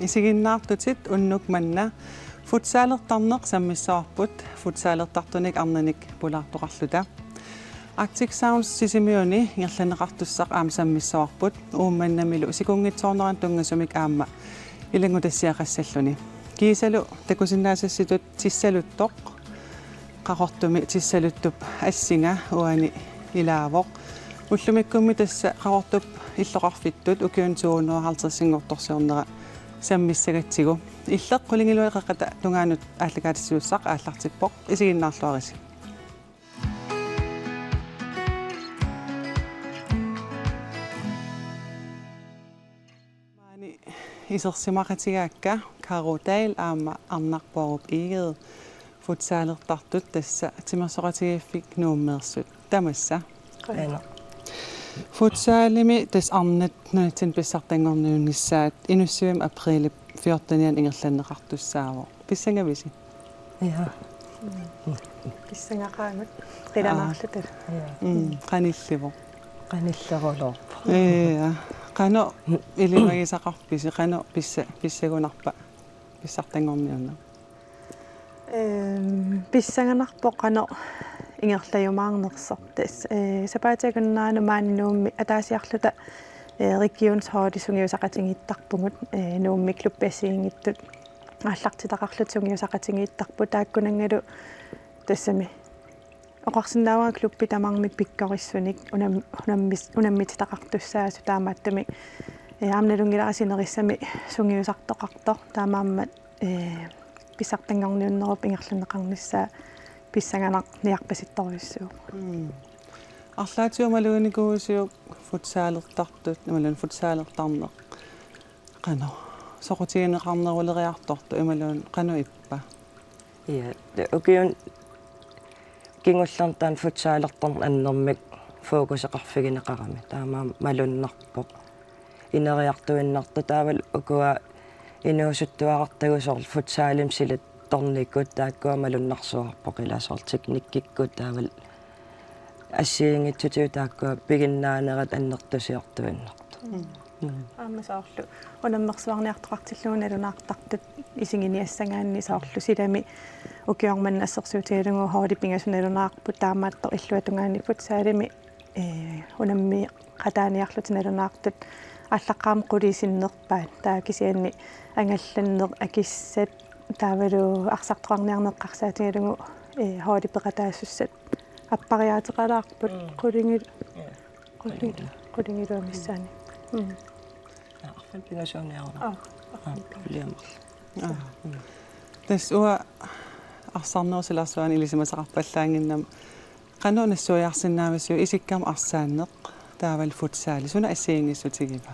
Isiginnaartutit unnuk manna futsaalertarneq sammissaarput futsaalertartunik arnanik pulaartoqarluta. Arctic Sounds sisimiuni ngerlaneqartussaq aam sammissaarput uummannamilu isikungitsoorneran tungasumik aamma ilangutassiaqassalluni. Kiisalu takusinnaasassitut tissaluttoq qaqortumi tissaluttup assinga uani ilaavoq ullumikkummi tassa qaqortup иллоqarfittut ukiunsuunuaraltersinngortorsiornera sammissagatsigu illeq qulingilueqaqata tungaanut ааллакаатиссуussaq ааллартиппоq isiginnaarluarisi maani isersimaqatigaakka karutail aama arnarporup iged futsaalertartut tassa timersoqatigiiffik nuummeersut tamassa futsaalimi tas arnat nuatsin pissartangornuunnissaat inussium april 14 ingerlanneqartussaavo pissangavisi ja pissangaqaanut qilanaarlutal qanillerolorpo qano ilimagisaqarpisi qano pissagunarpa pissartangornuunna pissanganarpo qano ingerlajumaarnersortas sapaatakunnaanu maannuummi ataasiarluta regionshoodisungiusaqatingiittarpungut nuummi klubbassiingittut ааллартитақарлут сунгиусақатингииттарпу тааккунангалу тассами оқарсинаава клубби тамармик пиккорissуник унаммититақартуссаасу таамааттами аамналунгиларасинериссами сунгиусартоқарто таамааммат писартангорниуннеруп ингерланеқарниссаа писсанганақ ниарпаситторюссуу арлаатиумалууникуусиук футсаалертартут намалун футсаалертарнеқ қано соқутигинеқарнерулериарторту ималуун қано иппа ja ukиун кингуллертаан футсаалерторн аннэрмик фокусеқарфигинеқарами таамаа малуннарпоқ инериартуиннарту таавал укуа инуусуттуақартагусорл футсаалим силат торникут тааккуа малуннарсуарпоқ илаасоор техниккиккут таавал ассиингитсутиу тааккуа пигиннаанерат аннертусиартуиннарту аамасаарлу унаммерсуарниартоқартиллууналунаартартут исигиниассангаанни саарлу силами укиорманнассерсуутигалугу хоолиппингасуналунаарпут таамааттор иллуатунгаани футсаалими унамми қатааниарлутиналунаартут аллаққаам қулисиннерпаат таакисианни ангалланнер акиссат таавалу арсартоқарниарнеққарсаатигалугу хоолиппеқатаассуссат аппариаатеқалаарпут қулингилуамиссаани арфалпигасуунниарна лиамер тас уа арсарнерусиларсуани илисимасақарпаллаангиннам канунассуяарсинаавасиу исиккам арсааннеқ таавал футсаали суна ассиингиссутигива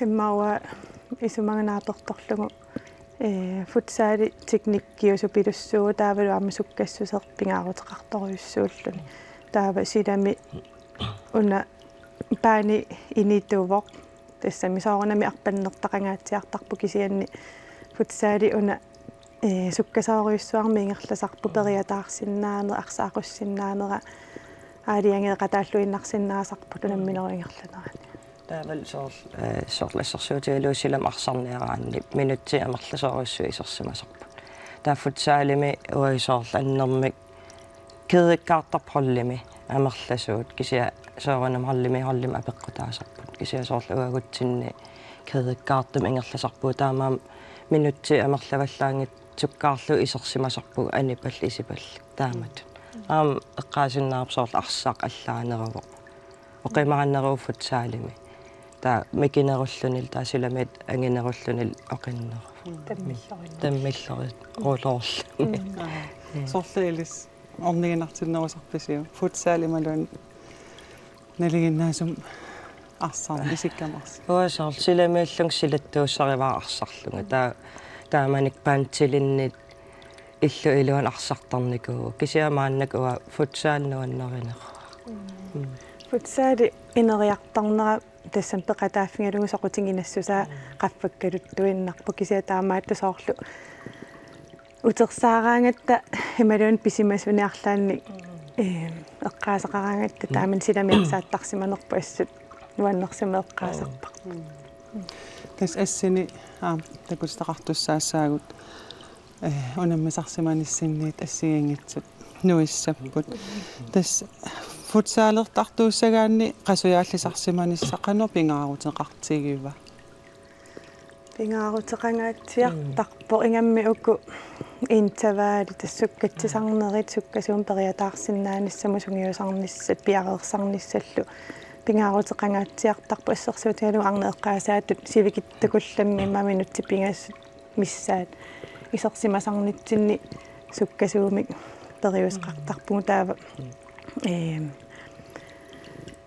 иммауа исумаганааперторлугу футсаали техниккиусу пилуссуу таавалу аммасуккассусерпингаарутеқарторюссууллуни таава силами уна паани инитуувоқ тассами соорнами арпаннертақангаатсиартарпу кисианни футсаали уна суккасааруйуссуарми ингерласарпу периатаарсиннаанер арсаақуссиннаанера аалиангеқатааллуиннарсиннаасарпу тунамминеруингерланерани таавал соорлассерсуутигалуусилам арсарниараанни минутти амерласооруссуи исерсимасарпут таафутсаалими уагисоорла аннэрмик кеэккаартарпроллими амерласуут кисиа соорнам халлими апеққутаасарпут кисиа соорлу уагутсинни кеэккаартум ингерласарпуу таамаам минутти амерлаваллаангит суккаарлу исерсимасарпу анипал исипал таамат аам эққаасиннаарпсоорла арсаақ аллаанеруво оқимараннеруу футсаалими таа микинеруллунил таасиламит ангинеруллунил оқиннеру таммиллорит рулоорл сорлеилис орнигинартиннерусарписиу футсаалималуун налигиннаасум арсаар исиккамарс уасаар силамиаллун силаттууссариваа арсарлунга тааманик паантилиннит иллу илуан арсартарникуу кисиамааннак уа футсаалнуаннеринер футсаали инериартарнера тассам пеқатааффингалугу соқутингинассусаа qaffakkaluttuinnarpu kisia taamaattu soorlu утерсаараангатта ималуун писимасуниарлаанни эққаасеқараангатта тааман силамиарсааттарсиманерпу ассут нуаннерсимеэққаасарпар Тас ассини такустақартуссаассаагут унаммисарсиманиссинниит ассигингитсут нуиссаппут тас футсаалертартууссагаанни қасуяаллисарсиманиссақано пингаарутеқартигива пингаарутеқангаатсиартарпо ингамми уку интаваали тассуккатсисарнерит суккасуум периатаарсиннааниссаму сунгиусарниссат пиареерсарниссаллу пингаарутеқангаатсиартарпу ассерсуутигалу арнеэққаасаатут сивикиттакулламми маминутти пингаассут миссаат исерсимасарнитсинни суккасуумик периусқартарпугу таава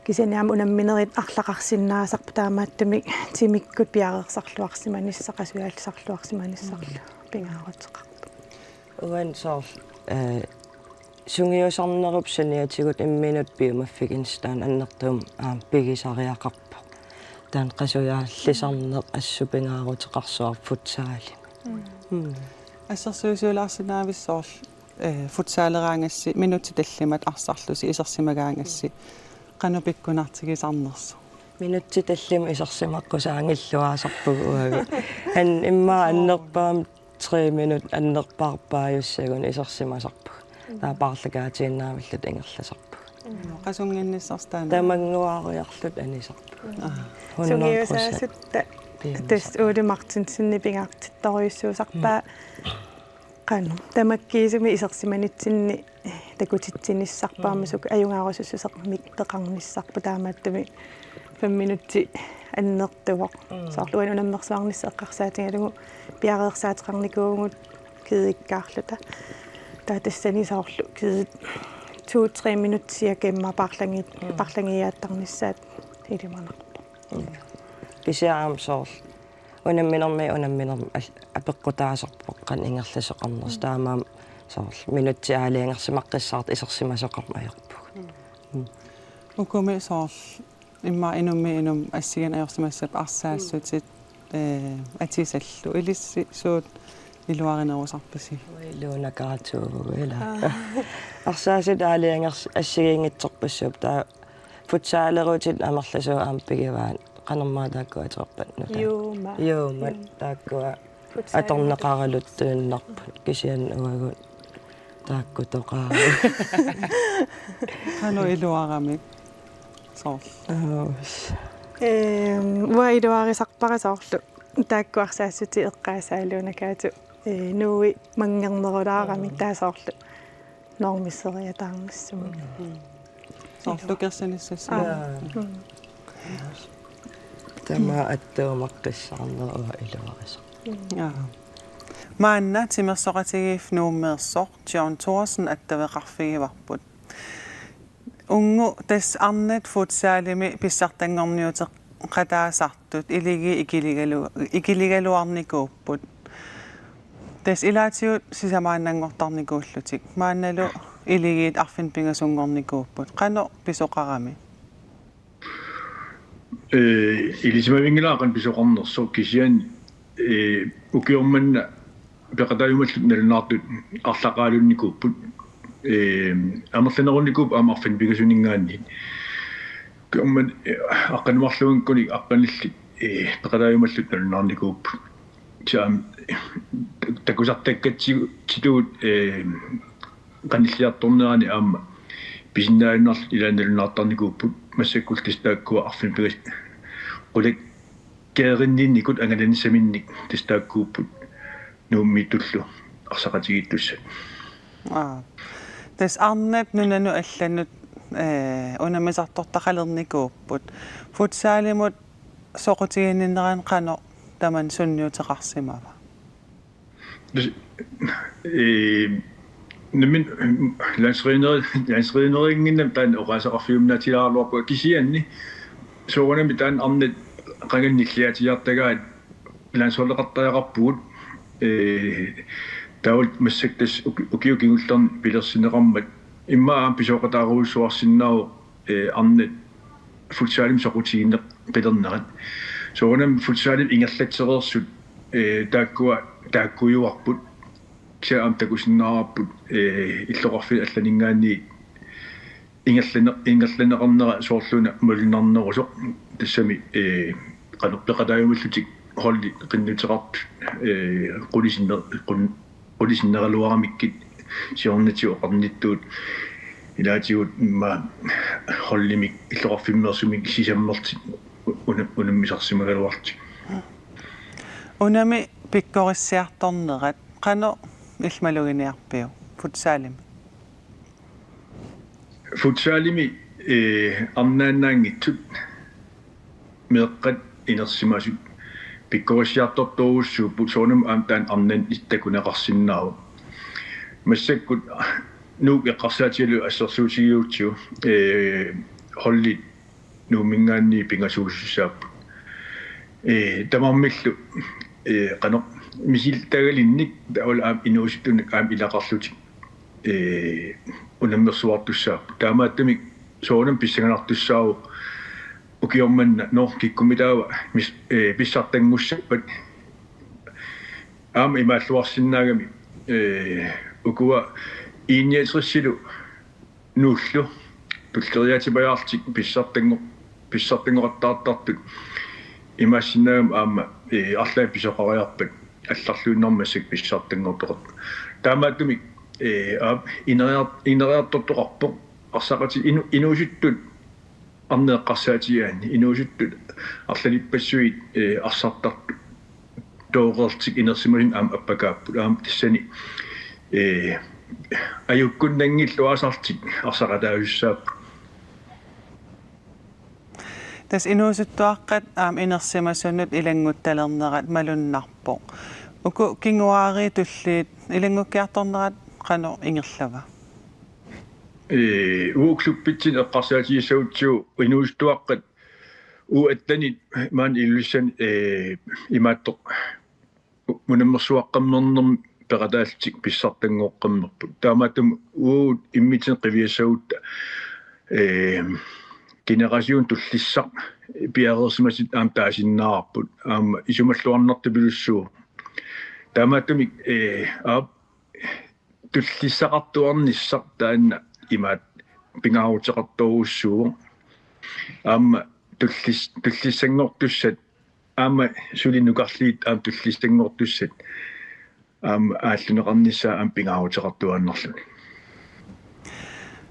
кисениам унамминерит арлақарсиннаасарпу таамааттамик тимиккут пиареерсарлуарсиманиссақасуяаллисарлуарсиманиссарлу пингаарутеқарпу уан соор сунгиусарнеруп саниатигут имминут пиумаффик инстаан аннертуум пигисариақарпо таан қасуяаллисарнеқ ассупингаарутеқарсуар футсаали ассерсуусуулаарсинаависсоорл футсаалераангасси минути таллимат арсарлуси исерсимагаангасси канупиккунартигисарнерсо минутти таллима исерсимаққусаангиллуаасарпугу уагу ан имма аннерпаам 3 минут аннерпаарпааюссагун исерсимасарпуг таапаарлакаатииннаамиллут ингерласарпуг qasunnginnissartaana тамангуааруярлут анисарпуг сунгиусаасутта тас уулимартинсинни пингаартитторюссуусарпаа qanu tamakkiisumi isерсиманитсинни такутитсиниссарпаамасук аюнгаарусуссусеқ миттеқарнissarпу таамааттами 5 минутти аннертуоқ соорлуан унаммерсуарнисса эққарсаатингалугу пиареерсаатеқарникуугут кидиккаарлута таатассани соорлу кидит 2-3 минутсия кемма парлангиааттарнissaат илиманерпо кисяам соор унамминерми апеққутаасарпоққан ингерласеқарнерс таамаам соор минутти аалиангерсимаққиссаарт исерсимасоқармаярпуг ukumi soorl imma inummi inum assigan ajorsimassap arsaassutsit atisallu ilissi suut iluarinerusarpasi илуунакаратуугу ила арсаасит аалиангерс ассигингитсорпассуп таа футсаалерутит амерласуу аампигиваан qanarmaataakkuaterpat nuta юума тааккуа аторнеқаралуттуиннарпут кисиан уагут таакку тоқаа qanu iluaramik soorl уаилуарисарпарасоорлу тааккуарсаассути эққаасаалуунакаату нуи мангернерулаарами таасоорлу нормиссериатаарнассуми soorlu kersanissassa тама аттуумаққиссаарнеруа илуарисо маанна тимерсоқатигииф нууммеерсоқ John Thorsen аттавеқарфигиварпут унгу тас арнат футсаалими писсартангорниутеқ qataasartut iligi ikiligaluarnikuupput tas ilaatiut sisamaannangortarnikuullutik maannalu iligiit arfin pingasungornikuupput qano pisoqarami илисимавингилаақан писоқарнерсо кисиан укиорманна пеқатаюмаллут налунаартут арлақаалунникууппут амерланерунникууп амарфин пигасунингаанни кумман аққанмарлугинкуник аққанилли пеқатаюмаллут налунаарникуупп чаам такусартаккатсигу титуут каниллиарторнерани аама писиннааннерл илааналунаартарникууппут массаккултистааккуа арфин пигас qulak keerinninnikut angalannissaminnik tistaakkuupput nuummiittullu arsaqatigittussa tas arnat nunanu allannut unamisartortaqalernikuupput futsaalimut soqutiginninneran qano taman sunniuteqarsimava nimin landsrineringinnam taan oqasaqarfiumnatilaarluarpu kisianni soonami taan arnat qangannilliatiartagaat landsholleqartariaqarpugut tault massaktas ukiukigullarn pilersineqarmat immaa pisoqataaruussuarsinnau arnat futsaalim soqutiginneq pilernerat soonam futsaalim ingerlatsereersut taakkuyuarput saam takusinnaaraput illoqarfi allaningaanni ingerlaneqarnera soorluna mulinarnerusoq tassami qanuppeqataayumullutik holli qinnutеqarp qulisinnerluaramikkit siornatiu oqarnittuut ilaatigut imma hollimik illoqarfimmersumik sisammertit unammisarsimaгаluartik Unami pikkorisiartornerat qano ilmaluginiarpiu futsaalimi futsalimi arnaannaangitsut meeqqat inersimasut pikkorisiartortoruussuuppu soonum aamtaan arnan ittakuneqarsinnaaru massakkut nuuk eqqarsaatilu assersuutigiuutsu holli nuumingaanni pingasuussaappu tamarmillu qano misiltagalinnik taula aam inuusittunik aam ilaqarlutik unammersuartussaappu taamaattamik soonam pissanganartussaaru ukiormanna kikkumilaawa pissartangussappat aam imaalluarsinnaagami ukua iinniatrissilu nuullu tulleriatipajaartik pissartangorattaartartut имаассинаам аама арлаа писоқариарпат алларлуиннэрмассак писсартангортоқат таамааттумик инериартортоқарпоқ арсақати инуусуттут арнеэққарсаатигаани инуусуттут арлалиппассуит арсартарту тоорертик инерсималин аама аппакааппут аама тассани аюккуннангиллуасартик арсақатаависсааппут тас инуусуттуаққат аам инерсимасуннут илангутталернерат малуннарпоқ уку кингуаари туллиит илангуккиарторнерат qano ингерлава ууклуппитсин эққарсаатигиссагутсуу инуустуаққат аттанит маан иллуссан имааттоқ мунаммерсуаққаммернерм ператаалтик писсартангооққаммерпут таамааттум иммитин қивиассагутта генерасиун туллиссақ пиареерсимасит аам таасиннаарпут аама исумаллуарнарту пилуссуу таамааттумик туллиссақартуарниссақ таанна имаат пингаарутеқарторуссуу аама туллиссангортуссат аама сулинукарлиит аам туллиссангортуссат аама ааллунеқарнissaа аам пингаарутеқартуаннерлу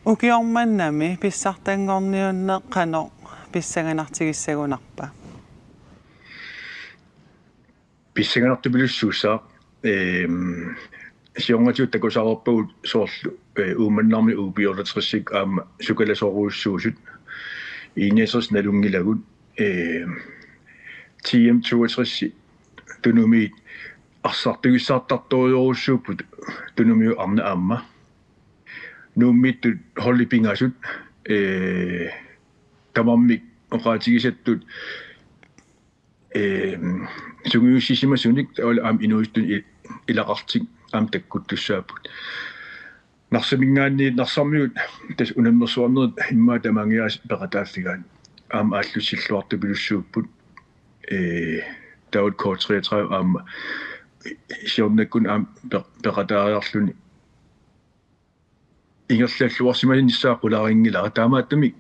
укиорманнами писсартангорниунне qano писсаганартигиссагунарпа писсаганартупилуссуусаа сионгатиут такусаарпагут соорлу ууманнарми уупиорлатериссик аама сукаласоруussуусут иинесерс налунгилагут TM62 тунумиит арсартугиссаартарториоруссууппут тунумиу арна аама нуммиттут холлипингасут тамаммик оqaатигисаттут сугиуссисимасуник таола аам инуистун илақартик аам таккуттуссааппут нарсамингаанни нарсармиут тас унаммерсуарнерит иммаа тамангиас пеқатааффигаан аам ааллуссиллуарту пилуссууппут таут код 33 аам сиорнаккун аам пеқатаариарлуни ингерллуарсималинissаақулаарингилара таамааттамик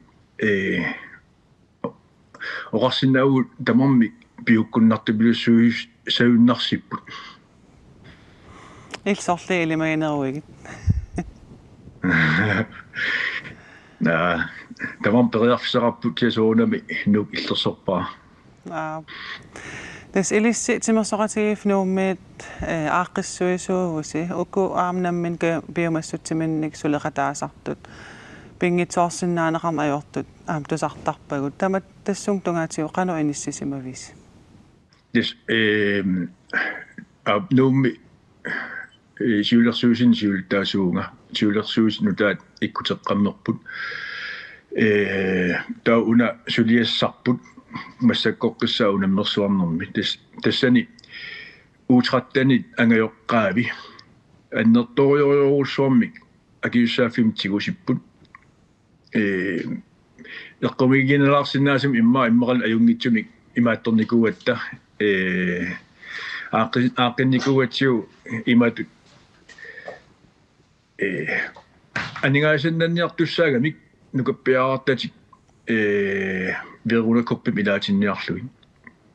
оqarsinnaagu тамармик пиуккуннартупилуссуис сауиннарсиппут илсорли илимагинеруигит тамам периарфисараппут кисоонами нук иллерсорпаа тас илисси тимерсоқатигиф нууммиит ааққиссуисуугуси уку аамнаммин ка биомассутсиминник сулеқатаасартут пингитсоорсиннаанеқарм ajortut аам тусартарпагут тамат тассун тунгаатиу қано иниссисимавис дис нуумми сиулерсуусин сиултаасуунга сиулерсуус нутаат иккутеққаммерпут таа уна сулиассарпут массаккоққиссаа унаммерсуарнэрми тассани uutrattani angajoqqaavi аннерториориорусуармик акиуссааффим тигусиппут эққумигинелаарсинаасум иммақал аюнгитсумик имаатторникуатта ааққинникуатсиу имаатут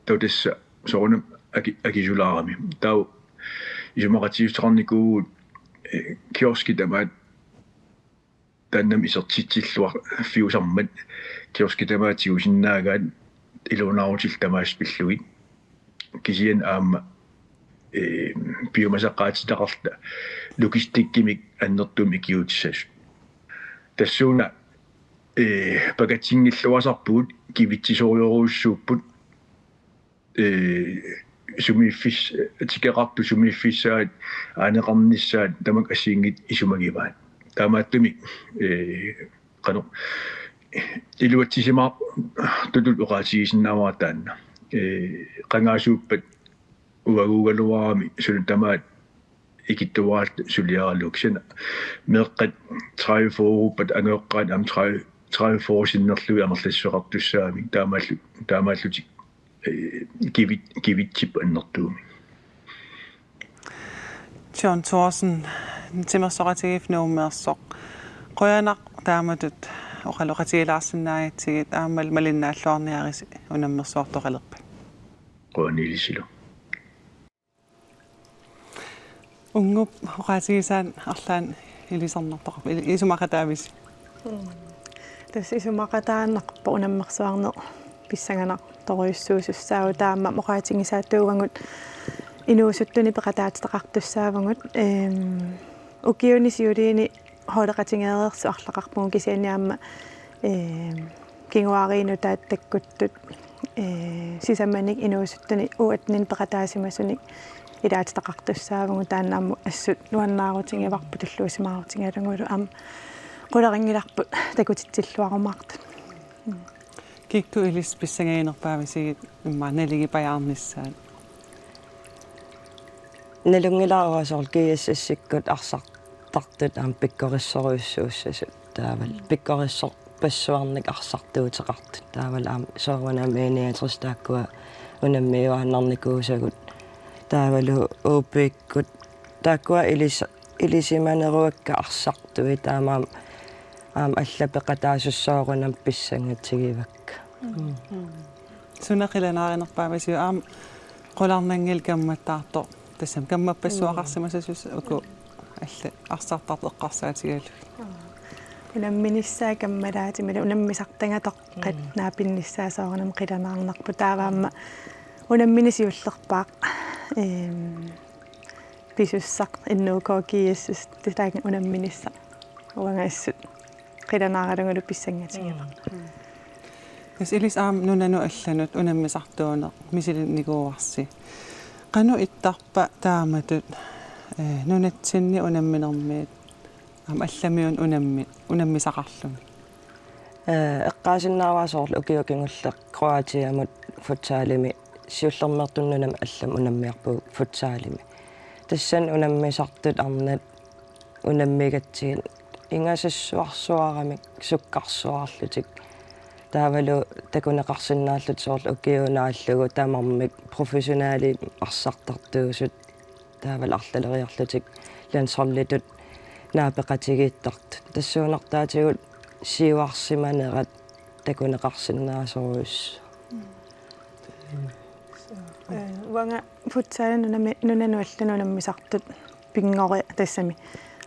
tautassa soorunam akisulaarami tau isumaqatiusseqarnikuugut kioski tamaat tannam isertitsilluar fiusarmat kioski tamaatiusinnaagaat ilunaarutil tamaas pillugit kisian aamma biomasaqaatitaqarta logistikkimik annertum ikiutissas tassuuna pakatingilluasarpuut kivitsisoriuruussuupput sumiiffis tikeqartu sumiiffissaat aaneqarnissaat tamak assiingit isumagivaat taamaattumi qanu iluatsisimaa tutut uqaatigisinnaamaataanna qangaasuuppat uaguugaluarami sunutamaat ikittuaalt suliaralluksana meeqqat 30 foruppat angeqqaat am 30 forsinnerlui amerlassuqartussaami taamaallutik kivitsip annertuumi John Thorsen timmersoqatigif nuummeersoq qoyanaq taamatut oqaloqatigilaarsinnaagitsigit aammal malinnaalluarniarisi unammersuartoqalerpa qoanilisilo ungup oqatigisaan arlaan ilisarnartoq isumaqataavisi tas isumaqataannaqpa unammersuarne pissanganaq toruissuusussaagu taamma oqaatigisaattuuvangut inuusuttuni peqataatitaqartussaavangut ukiunisiuliini holeqatingeerersu арлақарпугу кисианиаама кингуариину тааттаккуттут сисаманик инуусуттани уатнин пеқатаасимасуник илаатитақартуссаавгу тааннаамму ассут нуаннаарутингиварпу туллуусимаарутингалугулу ам qularingilарпут такутитсиллуарумаарт кикку илис писсагагинерпаависигит имма налигипаяарниссаат налунгилааруасоор киассассиккут арсартартут аам пиккориссоруйуссууссасут таавал пиккориссор пассуарник арсартуутеқартут таавал аам соорунам эниатрис тааккуа унаммиуааннарникуусагут таавалу уупиккут тааккуа илисиманеруакка арсартуи таамаам аам аллапеқатаасуссоорунам писсангатсигивакка сунақиланааринерпаависиу аам qulарнангил камматтаарто тассам каммаппассуақарсимасасус уку алла арсартартеққарсаатигалу унамминиссаа каммалаатималу унаммисартангатоққат наапинниссаасоорнам қиланаарнарпу тааваамма унамминисиуллерпаақ писуссақ иннуукоокиассус титаагийн унамминисса уангаассут қиланааралунгулу писсангатигава кас илис аам нунану алланут унаммисартуунеқ мисилинникууарси qanu ittarpa taamatut nunatsinni unamminermiit am allamiun unammisaqarluni эққаасиннааваасоорлу укиукингулле кроатиамут футсаалими сиуллермертуннунам аллам унаммиарпу футсаалими тассан унаммисартут арнат унаммигатсигин ингасассуарсуарамик суккарсуарлутик таавалу такунеқарсинааллут соорлу укиунааллугу таамармик профессионаали арсартартуусут таавал арлалериарлутик лансорлитут наапеқатигииттарт тассуунартаатигут сиуарсиманерат такунеқарсинаасоруус ванга футсаалан нунануаллунунаммисартут пингори тассами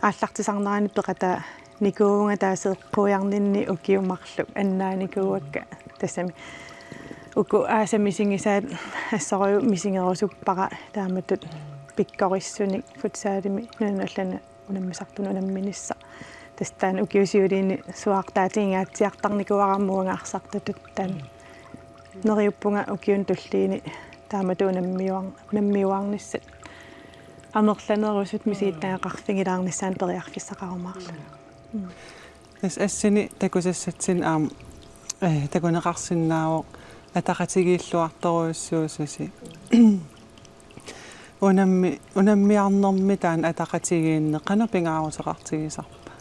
ааллартисарнерани пеқата никуунга таасеэққуярнинни укиумарлу аннааникууакка тассами уку аасамисингисаат ассору мисингерусуппара тааматут пиккориссуник футсаалими нунануллана унаммисартуну унамминисса тастаан укиусиулиини суартаатингаатсиартарникуараммуунга арсартатут таан нериуппунга укиун туллиини таамату унаммиуарниссат амерланерусут мисииттаақарфигилаарниссаан периарфиссақарумаарлу тас ассини такусассатсин аам такунеқарсиннаавоқ атақатигииллуарторуйуссуусаси унаммиарнэрми таан атақатигиинне қана пингаарутеқартигисарпа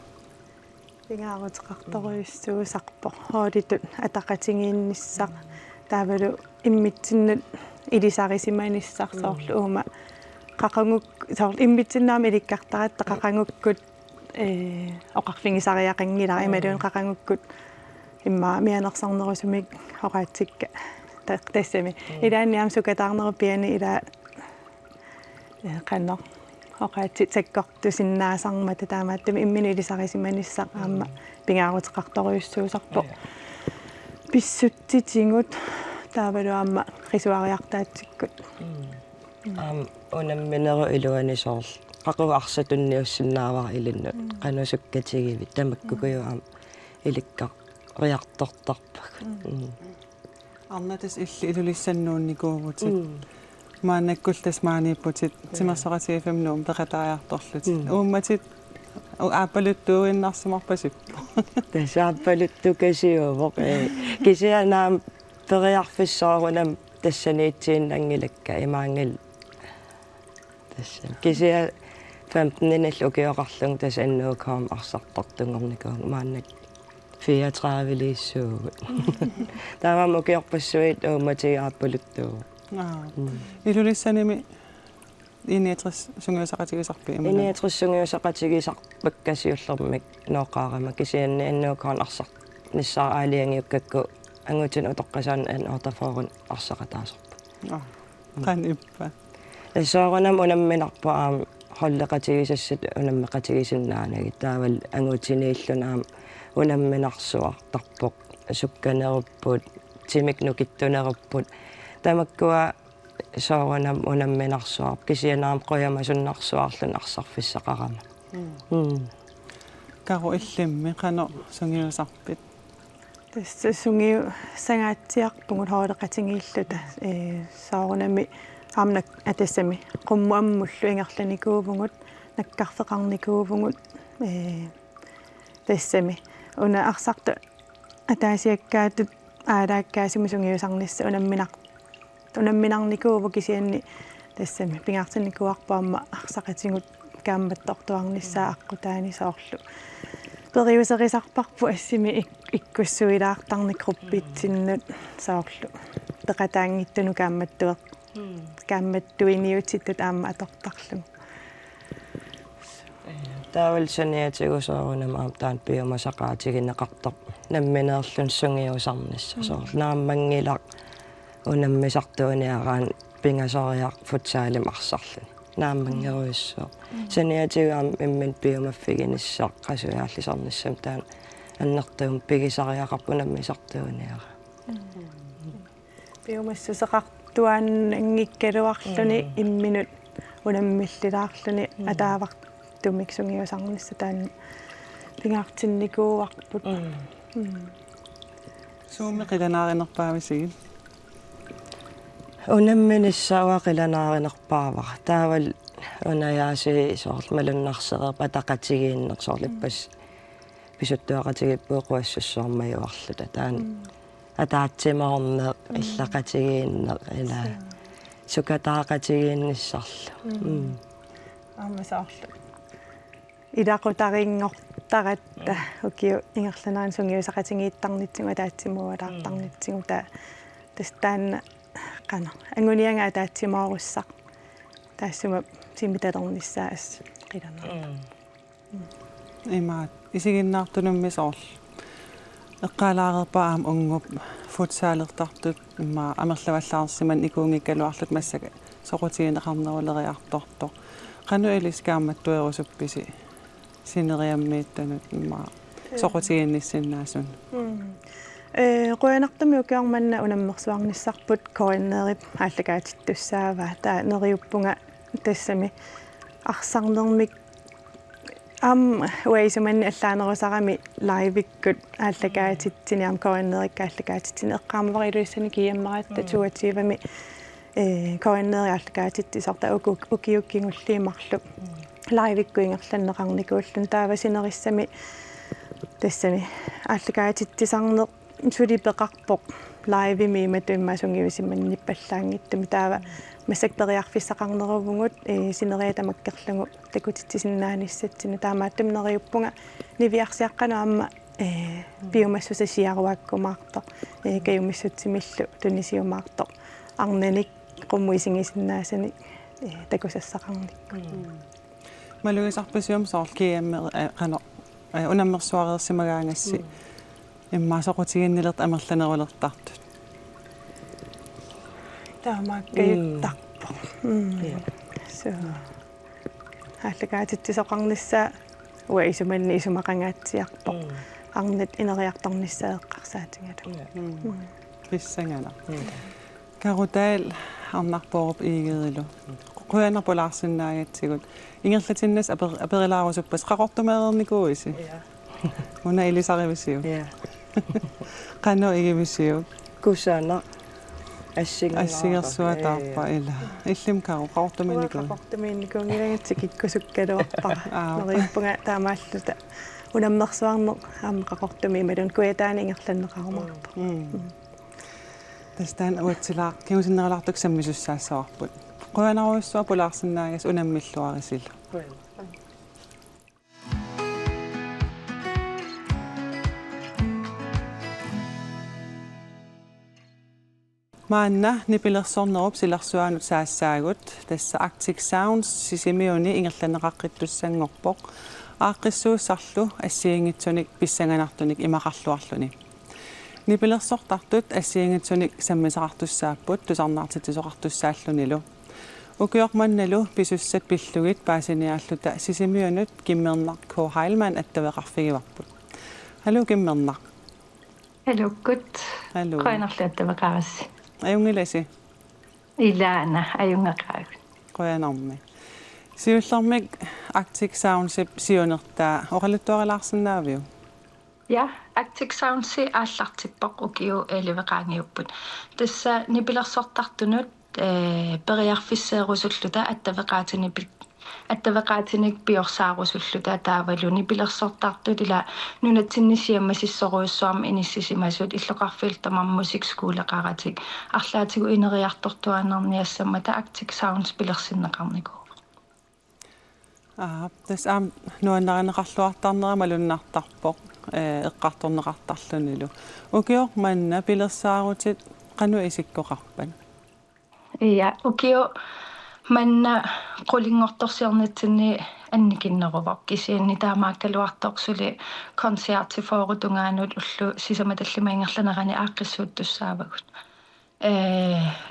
пингаарутеқарторуйуссуусарпо хоолитут атақатигиинниссақ таавалу иммитсиннут илисарисиманиссарсоорлу uuма qaqanguk soorl immitsinnaami ilikkartarat qaqangukkut oqarfingisariaqanngilari imaluun qaqangukkut imma mianersarnerusumik oqaatsikka тассами илаанниам сукатаарнерупиани ила канно оқаати таккортусиннаасармата таамааттами иммини илисарисиманиссақ аама пингаарутеқарторюссуусарпо писсуттитингут таавалуамма рисуариартаатсиккут унамминеру илуанисоор qaquvaarsatunnniussinnaavara ilinnu qanusukkatigivit tamakkukujuam ilikka riartortarpak арнатас илли илулиссаннуунникуувутит маанаккултас maaнииппутит тимерсоратигифамнуум пеқатаариарторлутит уумматит ааппалуттууиннарсимарпасиппу тасааппалуттукасиувоқ кисианаам периарфиссаарунам тассаниитсиин ангилакка имаангил тасса кисиа 15 укиоқарлун тас аннуукаам арсартартунгорникуун мааннак 34 лиссуугут таамам укиорпассуит ууматигааппалуттуу илулиссаними иниатрис сунгиусақатигисарпи иниатриссунгиусақатигисарпаккасиуллермик ноқарама кисианни аннуукаан арсар ниссаа аалиангиуккакку ангутин утоққасаан ан ортафоорун арсақатаасарпа qanippa эсоорунам унамминарпаам холлекатигисассат унаммеқатигисиннаанагит таавал ангутинеиллунаам унамминарсуартарпоқ сукканеруппут тимик нукиттунеруппут тамаккуа соорунам унамминарсуарп кисианаам қоямасуннарсуарлун арсарфиссақарама кару иллимми qano sungiusarpit тасса сунгиу сангаатсиарпугут хоолеқатингииллута саарунами аамнак атассами qummuamмуллу ингерланикуувгут наккарфеқарникуувгут тассами уна арсарта атаасиаккаатут аалааккаасиму сунгиусарнисса унамминарникууву кисианни тассами пингаартинникуарпаама арсақатингут каамматтортуарниссаа аққутаани соорлу периусерисарпарпу ассими иккуссуилаартарник группитсиннут соорлу пеқатаангиттуну каамматтуиниутиттут аама атортарлу таавал саниатигусоорунам аамтаан пиумасақаатигинеқартар намминеерлун сунгиусарнисса соор нааммангилақ унаммисартуаниараан пингасориақ футсаалим арсарлун нааммангеруйуссоо саниатигуам иммин пиумаффигиниссаа қасуяарлисарниссам таан аннертуум пигисариақарпу наммисартуаниара пиумассусеқартуан ангиккалуарлуни имминут унаммиллилаарлуни атаавартумик сунгиусарнисса таан пингаартинникууварпут суумми қиланааринерпаависигит унамминиссауақиланааринерпаавара таавал унаяаси соорлу малуннарсерерпа тақатигииннер соорлиппас писуттуақатигиппуу қуассуссуармаюарлута таан атаатсимаорнеэ иллақатигииннер ила сукатаақатигиинниссарлу аамасаарлу илақутарингортаратта укиу ингерланаан сунгиусақатингииттарнитсигу атаатсимуалаартарнитсигу тастаанна qano angunianga ataatsimaarussaq taassuma timitalernissaas qilanaa imaat isiginnaartunummisoorl eqqaalaareerpaam ungup futsaalertartut imma amerlavallаарsiman ikuungikkaluarlut massaka soqutigineqarneruleriartortoq qanu iliskaammattuerusuppisi sineriammiittanut imma soqutiginnissinaasun qoyanartami ukiarmanna unammersuarnissarput korinneerip ааллагаатиттуссаава таа нериуппунга тассами арсарнермик ам уайсуманни аллаанерусарами лайвиккут ааллагаатитсиниам кориннерикка ааллагаатитсини эққаамаварилуиссани кияммаратта туативами кориннери ааллагаатиттисарта укиуккингуллиимарлу лайвиккуингерланнеқарникууллун таавасинериссами тассами ааллагаатиттисарнеқ сулипеқарпоқ лайвими матуиммасунгиусимманниппаллаангиттами таава массакпериарфиссақарнерувгут синериатамаккерлугу такутитсиннааниссатсина таамааттам нериуппунга нивиарсиаққану аама биомассусасиаруаккумаарто каюмиссутсимиллу тунисиумаарто арнаник qummuisingisinnaassani takusassaqarnikku малуисарпасиум соор киамме qano унаммерсуареерсимагаангасси иммаасоқутигиннилерт амерланерулертартут таамааккаюттарпо so хааллагаатитсоқарнissaa уа исуманни исумақангаатсиарпо арнат инериарторнissaеққарсаатингалу Qissangana. Karutaal arnarpoorup iigerilu. Quyanarpulaarsinnaagattigut. Ingerlatinnas aperilaarusuppas qaqortumeerernikuisi. Una ilisarivisiu. Ja. Qanno igivisiu. Kusana Assigersuataarpa ila. Illim karu qaqortumeerniku. qaqortumiinnikungilagatsikikkusukkaluarpara neriippunga taamaalluta unammersuarneq qaqortumiimalun kuataani ingerlanneqarumarpa Tästaan uatsilaaq kiusinnerelartuk sammisussaassaarput. Quanaruissua pulaarsinnaagas unammilluarisilla. Maanna nipilersornerup silersuanut saassaagut tassa Arctic Sounds sisimiuni ingerlanneqaqqittussangorpoq aaqqissuussarlu assiingitsunik pissanganartunik imaqarluarluni. Nipilersortartut assiingitsunik sammisaqartussaapput tusarnaartitisoqartussaallunilu. Ukiormannalu pisussat pillugit paasiniaalluta sisimiunut kimmernar K. Heilmann attaveqarfigivarput. Hallo kimmernar. Hallo gut. Hallo. Qoinarluattavaqarassi. Ajungilasi. Ilaana ajungaqaagut. Qoyanarmi. Siullarmik Arctic Sounds siunertaa oqaluttuarilaarsinnaaviu. Ja, Arctic Soundsi aallartippoq ukiu eliveqaangiupput. Tassa nipilersortartunut periarfisseerusulluta attavaqaatinik piorsarusulluta taavalu nipilersortartut ila nunatsinnissiammasissoruissuarma inississimasut illoqarfiltamar musikkuuleqaratik arlaatigu ineriartortuanarniassammata Arctic Sounds pilersinneqarniku. Tas nuannarineqarluartarnerama lunnartarpoq eqqartorneqartarlunilu. Ukiormanna pilersaarutit qanu isikkoqarpan. Ja, ukiu manna qulingortorsiornitsinni annikinneruvoq kisianni taamaakkaluartorsuli konserti forutungaanut ullu sisamatallimiingerlanerani aaqqissuuttussaavagut.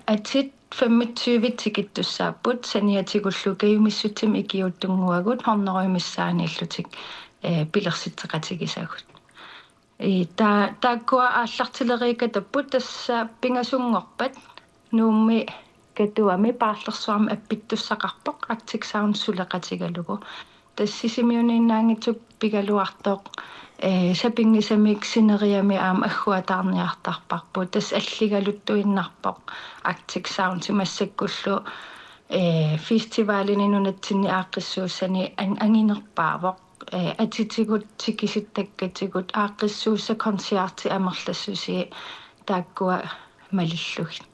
Atit 25 tikittussaaput saniatigullu kayumissuttim ikiuttunguagut horneruimissaaniillutik pilersitteqatigisagut. Taakkua aallartileriikatapput tassa pingasungorpat nuummi katuami paarlersuarma appittussaqarpoq Arctic Sounds suleqatigalugu. Tassisimiuninnaangitsuk pigaluartoq sapingisamik sineriami aam agguataarniartarparput tas alligaluttuinnarpoq Arctic Sounds imassakkullu festivaalini nunatsinni aaqqissuussani anginerpaavoq atitigut tikisittakkatikut aaqqissuussa konserti amerlassusi taakkua malillugit.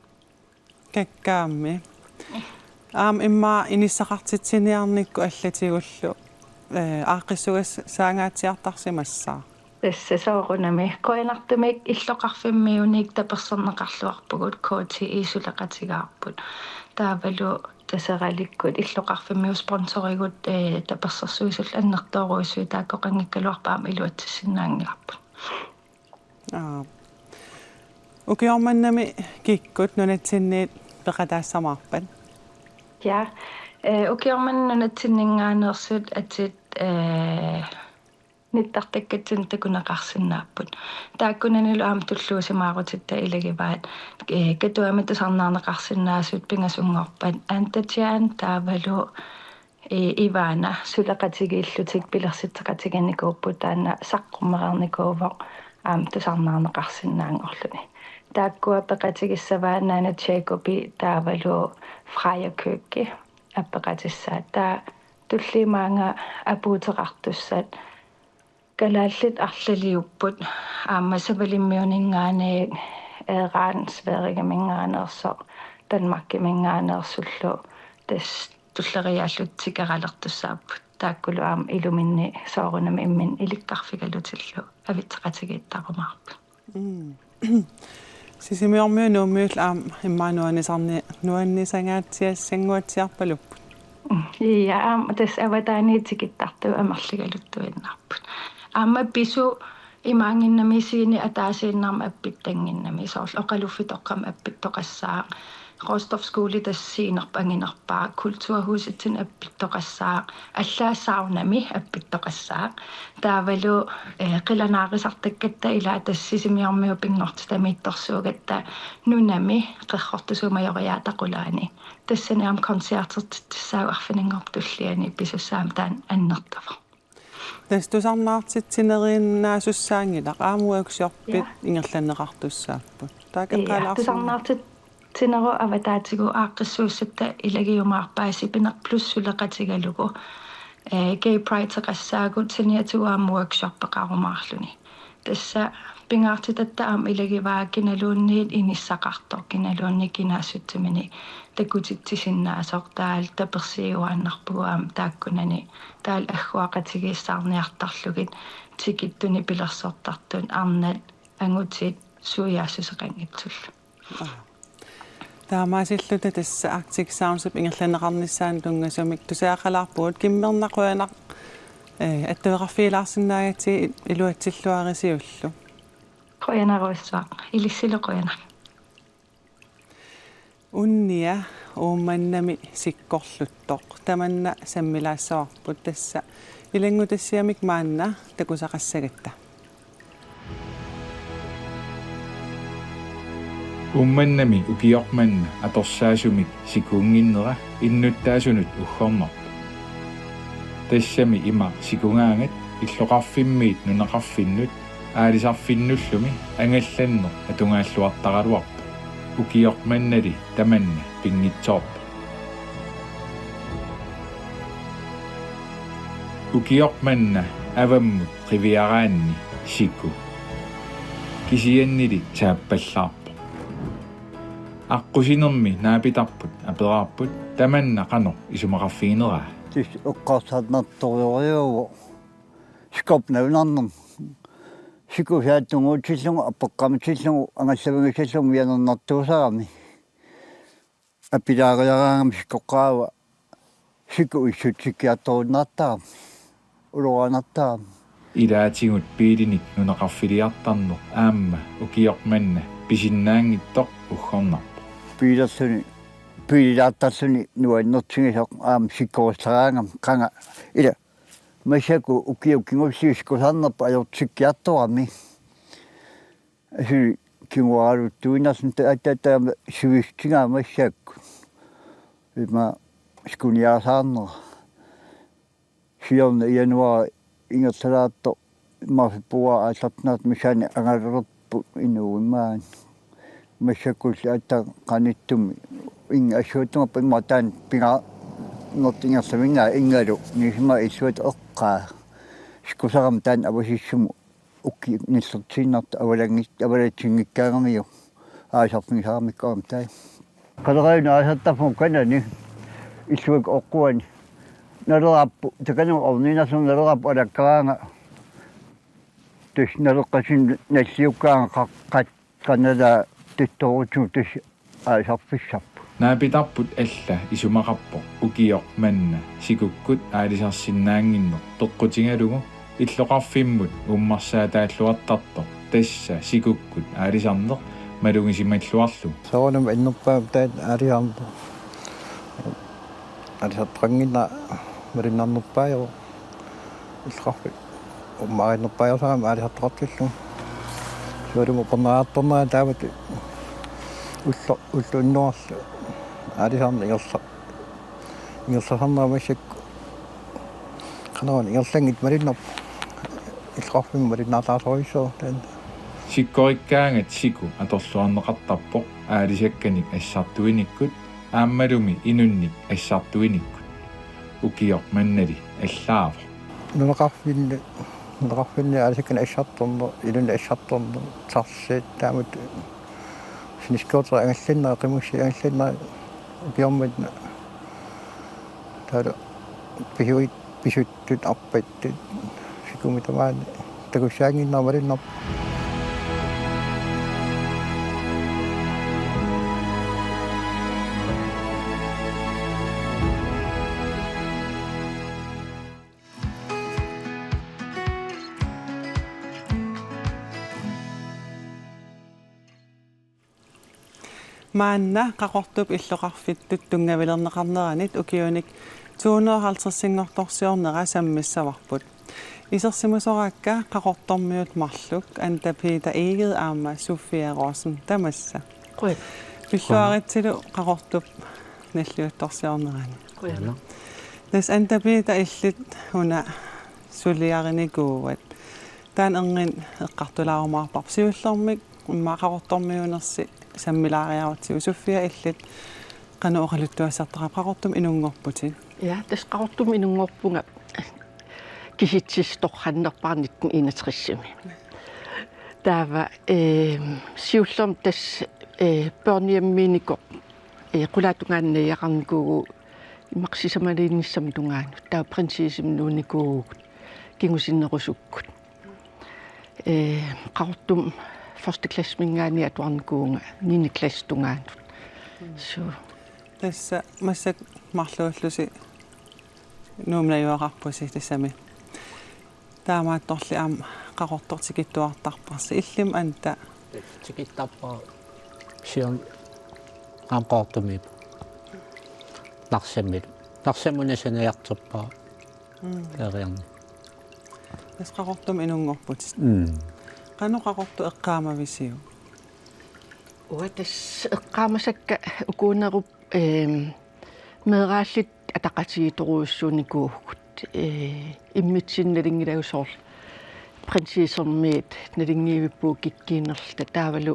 Kakkaammi. Imma inissaqartitsiniarnikku allatigullu aaqqissugas saangaatsiartarsimassaa. Tässä soorunami qoinartumik illoqarfimmiunik taperserneqarluarpugut KTI suleqatigaarput. Taavalu taseralikut illoqarfimmiu sponsorigut tapersersuisul annertooruissui taakkoqangikkaluarpaam iluatissinnaangiarput. Ukiormannami kikkut nunatsinniit peqataassamaarpan. Ja, ukiorman nunatsinninngaanersut atit nittartakkatsin takunaqarsinnaapput. Taakkunanilu aam tulluusimaarusitta ilagivaat katuami tasarnaarneqarsinnaasut pingasungorpat antatiaan taavalu Ivana suleqatigiillutik pilersitteqatiginnikuupput taanna saqqummerarnikuuvoq aam tasarnaarneqarsinnaangorluni. Taakkua peqatigissavaanaana Jacobi taavalu Freja Køkki appeqatissaat taa tullimaanga apuuteqartussat kalaallit arlaliupput aamma savalimmiuningaani Iran Sverige-mingaaneerso Danmark-mingaaneersullu tas tulleriaalluttikalertussaapput taakkulu aam iluminni soorunami immin ilikkarfigalutillu avitteqatigiittarumaarput. Sisimiormiu nuummiull aam nuannisangaatsiassanguatsiarpalupput. Ja, tas avataaniitikittartu amerligaluttuinnarput. Aamma pisu imaanginnamisiini ataasiinnaarma appittanginnami soorl oqaluffitoqqam appittoqassaa Rostov-skole tassiinerpa anginerpaa kulturhusettin appittoqassaa allaassаарunami appittoqassaa taavalu qilanaarisartakkatta ilaa tassisimiarmiu pingorti tamiittorsuugatta nunami qerrortusumajoriaataqulaani тассаниам концертert тассаагуарфинингортуллиани писуссаам таан аннертава тастусарнаартитсинерииннаасуссаангилақ аамуаксиорпит ингерланнеқартуссааппут таакеққалаарсуна тусарнаартит тинеру аватаатигу ааққиссууссатта илагиумаарпааси пинерплуссулеқатигалугу gay pride теқассаагут синиатуаам workshop-пеқарумаарлуни тасса пингаартитатта аам илагиваа киналуунниит иниссақартор киналуунни кинаассутсимини такутиттисиннаасор таал таперсиуааннарпугаам тааккунани таал аггуақатигииссаарниартарлугит тикиттуни пилерсортартун арнат ангутит суяассусеқангитсуллу таамаасиллута тасса Arctic Sounds ингерланнеқарниссаан тунгасумик тусаақалаарпуут киммернақуянақ аттуеқарфиилаарсинаагати илуатсиллуарисиуллу qoyanaruissuaq ilissilequyana унниа уумманнами сиккорлуттоқ таманна саммилаассаварпут тасса илангутассиамик маанна такусақассагатта умманнами укиорманна аторсаасумик сикуунгиннера иннуттаасунут уггорнерпу тассами има сикунгаангат иллоқарфиммиит нунеқарфиннут аалисарфиннуллуми ангалланнер атунгааллуартаралуарпу укиорманнали таманна пингитсоорпу укиорманна аваммут ривиараанни сику кисианнили тааппаллаарпу аққусинерми наапитарпут апераарпут таманна қано исумақарфигинераа тис оққарсаатнарториориуго скопнавнарнер сикусааттунгуутсиллугу аппеққаматсиллугу ангассавагисаллугу мианернартуусарами апилаариараангам сикоққаава сику иссутсиккиарторуннаартаа улоранартаа илаатигут пиилиник нунеқарфилиартарнер аама укиорманна писиннаангиттоқ уггорнарпу пилерсуни пилааттарсуни нуаннертигисоқ аама сиккористараангам қанга ила масяку укиуккингулсиискусарнерпа ajortikkiartorami аси кимуарутуинарсун тааттаама сивистингаа массаакку има скуниасаарнера сиорна януари ингерлаатто мафипуа аасартнаат мисаани ангалерпу инуимаан массаккулли атта каниттуми инга асуутунга пимматаан пинга нотингерсамингаа ингалу нисма исуат оққаа скусарам таан авасиссуму укки ниссертииннарт авалатсингиккаагамиу аасарфигисаарамиккаам тай қалераина аасаттафу канани исуак оққуани налераппу такану орнинасун налераппу алаккараанга тус налеққасин нассиуккаанга қаққат канада тутторуту тус аасарфиссап наапитарпут алла исумақарпо укиорманна сикуккут аалисарсиннаангиннер тоққутингалугу иллоқарфиммут уммарсаатааллуартарто тасса сикуккут аалисарнеқ малугисималлуарлу соонам иннерпаам таат аалисарнеқ аалисартрангина мариннарнерпаайо иллоқарфи уммааринерпаайосаам аалисартоқартиллу суалуму паннаартэрнаа таават уллуннуарлу аалисарна ингерсарнамассакку канаан ингерлангит малиннер иллоқарфимма малиннаартаарсориссоо таан сиккориккаангат сику аторлуарнеқартарпоқ аалисакканик ассартуиниккут ааммалуми инунник ассартуиниккут укиорманнали аллаава нунеқарфинни аалисаккана ассарторнер илуна ассарторнер тарсиит таамут синискоотер ангаллиннаа қимусси ангаллиннаа укиорматна тара писуттут арпаттут сикумитамаани такуссаангиннаа малиннер Maanna qaqortup illoqarfittut tungavilerneqarneranit ukiunik 250-singortorsiornera sammissavarput. Isersimusoraakka qaqortormiut marluk antapita eget aama Sofia Rosen tamassa. Qoi. Pilluaritsilu qaqortup nalliuttorsiornerani. Qoiana. Des antapita illit una suliarinikuuvat. Taan engin eqqartulaarumaarpar siullormik maaqaqortormiunersi sammilaariarutsiu Sofia illit qanu oqaluttuassartara qaqortum inungorputin. Ja, das qaqortum inungorpunga kisitsis torhannerparnitten 61. Taava siullorm tas børnehjemminiko qulaatungaannayaqarnikuugu imaqsisamaliinnissami tungaanu taa prinsiisimnuunikuugut kingusinnerusukkut qaqortum første klasse mingaani atuarnikuunga 9. klasse tungaanu so Tässä massa marluullusi nuumnajuaqarpusi tassami. Taamaattorli aam qaqortortikittuartarparsi illim anta tikittarpa sian qaaqortumi narsammunasanajartorpa taariarni tas qaqortum inungorputis. Qanu qaqortu eqqaamavisiu. Uatas eqqaamasakka ukuunerup meeraallit ataqatiitoruussuunikuugut immitsinnalingilagusoor prinsiisermiit nalingiivippuu kikkiinerlta taavalu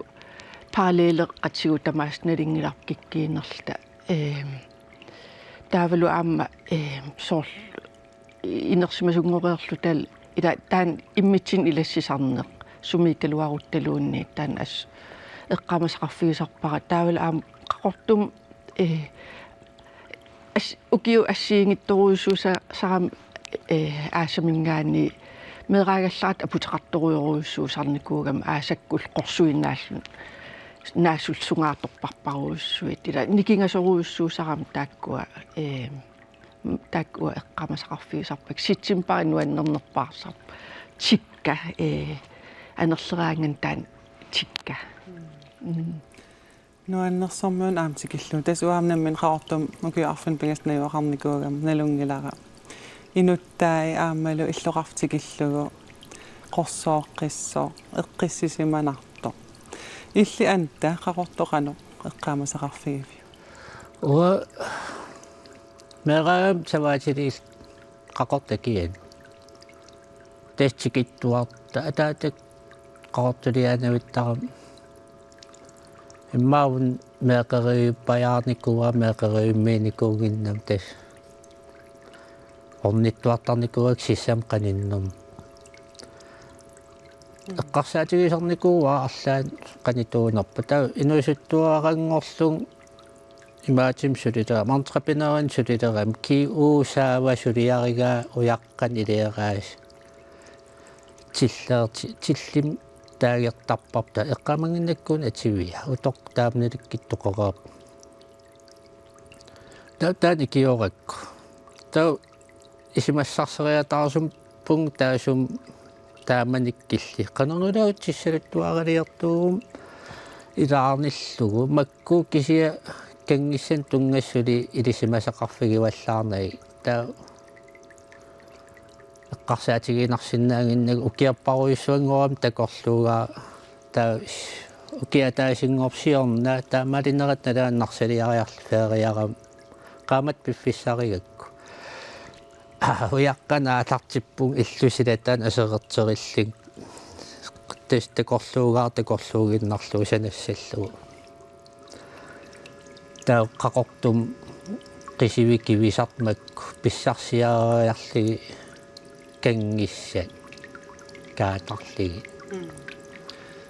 paralleeleqqatsigu tamaas nalingilarkikkiinerlta taavalu aamma soor inersimasungoriorlu tal ila taan immitsin ilassisarneq sumikaluaruttaluunni taan as eqqaamasaqarfigisarpara taavalu aam qaqortum ukiu assiingittoruissuusa saram aasamingaani meeraagallat aputeqartoruyoruissuusarnikuugam aasakkul qorsuinnaallun naasulsungaartorparparuissuit ila nikingasoruissuusaram taakkua eqqaamasaqarfigisarpak sitsimpa nuannernerpaarsar tikka anerleraangan taan tikka Nuannersormuun aamtikillu tas uaamnammin qaqortum ukiuarfun pigasnajuaqarnikuugam nalungilara. Inuttai aammalu illoqartikillugu qorsooqqissoo eqqissisimanarto. Illi anta qaqortoqanu eqqaamasaqarfigivi. Ua meeraam savaatili qaqortakian tastikittuarta ataatak qaqortuliaanavittaram immaun meeqeriuppajaarnikuua meeqeriummiinikuuginnam tas ornittuartarnikuuak sissam qaninnum eqqarsaatigisarnikuua arlaan qanituunerpa taa inuisuttuarangorlung imaatim sulitera martrapinaaran suliteram ki uusaava suliarigaa uyaqqan ileeraas tillim taagertarparta eqqamanginnakkuun ativia utoq taamnalikittoqoraap taani kiorakku taa isimassarseriatarsum pung taasum taamanikkilli qanerulautissalittuaraliartuum ilaarnillugu makku kisia kangissan tungassuli ilisimasaqarfigivallaarnagi taa eqqarsaatigiinarsinnaanginnagu ukiapparuissuangoram takorluugaa taa ukiataasingorsiorna taamalinerat nalaannarсалиариарлуфериарам qaamat piffissarigakku uyaqqana alartippung illusilatan asererterilling takorluugaa takorluuginnarluu sanassallugu taa qaqortum qisivikivisarmakku pissarsiariarligi kangissat kaatarligi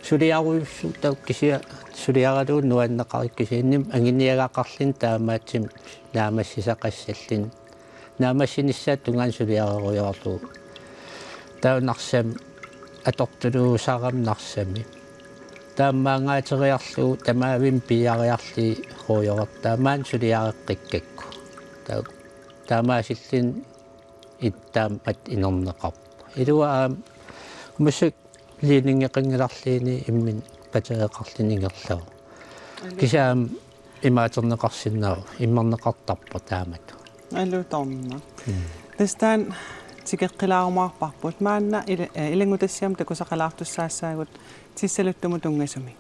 suliaruissu taukkisia suliaraluun nuanneqarikkisiinnim anginiagaaqarlin taamaatsim naamassisaqassallin naamassinissat tungaan suliarerujorlu taunarsam atortuluusaram narsami taammaangaateriarlu tamaavim piariarli ruuyorertaamaan suliareqqikkakku taamaasillin ittaammat inerneqarp ilua musik liiningeqangilarliini immin pateeqarliningerlaru кисаам имаатернеқарсиннаа иммарнеқартарпа таамат алуторна тестан тикеққилаарумаарпарпут маанна илангутассиам такусақалаартуссаассаагут тиссалуттуму тунгасуми